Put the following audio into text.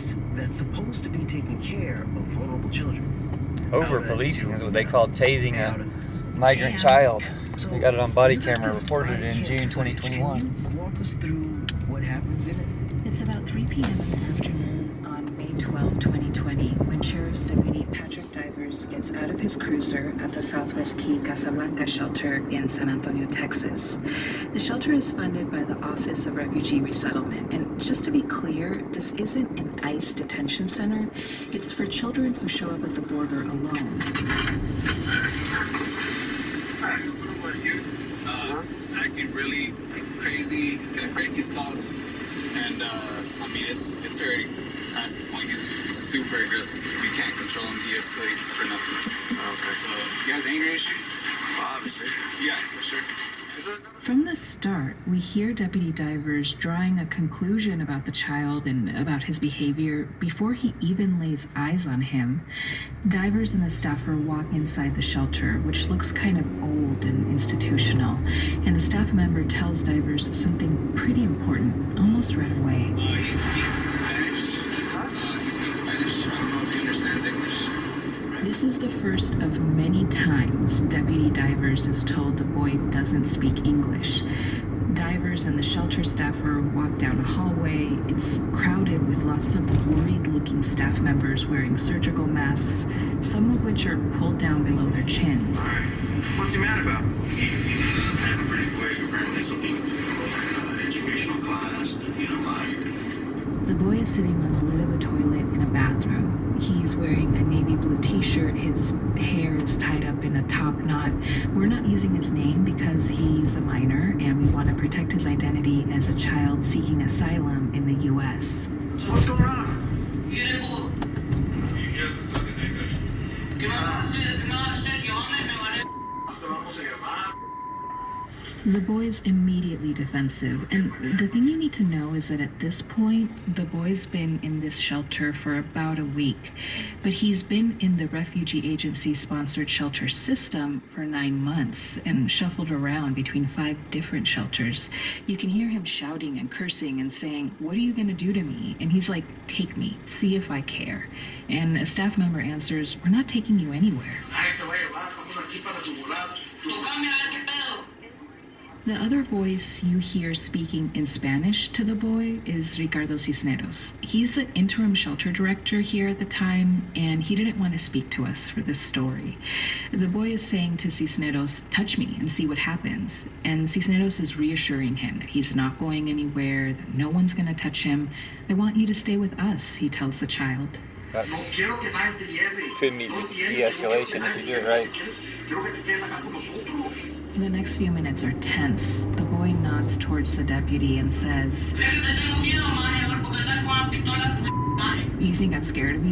place that's supposed to be taking care of vulnerable children. Over-policing is what they call tasing a migrant child. They got it on body camera, reported in June 2021. Can you walk us through what happens in it? It's about 3 p.m. in the afternoon on May 12, 2020, when Sheriff's Deputy Patrick Divers gets out of his cruiser at the Southwest Key Casablanca shelter in San Antonio, Texas. The shelter is funded by the Office of Refugee Resettlement, and just to be clear, this isn't an ICE detention center. It's for children who show up at the border alone. Hi, what about you? Acting really crazy, he's gonna break his stuff, and I mean it's already past the point. He's super aggressive. We can't control him, de-escalate for nothing. Okay. So you guys anger issues? Obviously. Yeah, for sure. From the start, we hear Deputy Divers drawing a conclusion about the child and about his behavior before he even lays eyes on him. Divers and the staffer walk inside the shelter, which looks kind of old and institutional, and the staff member tells Divers something pretty important, almost right away. He speaks Spanish. He speaks Spanish. I don't know if he understands English. This is the first of many times Deputy Divers is told the boy doesn't speak English. Divers and the shelter staffer walk down a hallway. It's crowded with lots of worried-looking staff members wearing surgical masks, some of which are pulled down below their chins. All right. What's he mad about? He's acting pretty quick. Apparently something educational class that he don't like. The boy is sitting on the lid of a toilet in a bathroom. He's wearing a navy blue t-shirt. His hair is tied up in a top knot. We're not using his name because he's a minor and we want to protect his identity as a child seeking asylum in the U.S. So what's going on? The boy's immediately defensive, and the thing you need to know is that at this point, the boy's been in this shelter for about a week, but he's been in the refugee agency-sponsored shelter system for 9 months and shuffled around between 5 different shelters. You can hear him shouting and cursing and saying, "What are you gonna do to me?" And he's like, "Take me, see if I care." And a staff member answers, "We're not taking you anywhere." The other voice you hear speaking in Spanish to the boy is Ricardo Cisneros. He's the interim shelter director here at the time, and he didn't want to speak to us for this story. The boy is saying to Cisneros, "Touch me and see what happens." And Cisneros is reassuring him that he's not going anywhere, that no one's going to touch him. "I want you to stay with us," he tells the child. That could be de-escalation if you do it right. The next few minutes are tense. The boy nods towards the deputy and says, "You think I'm scared of you?"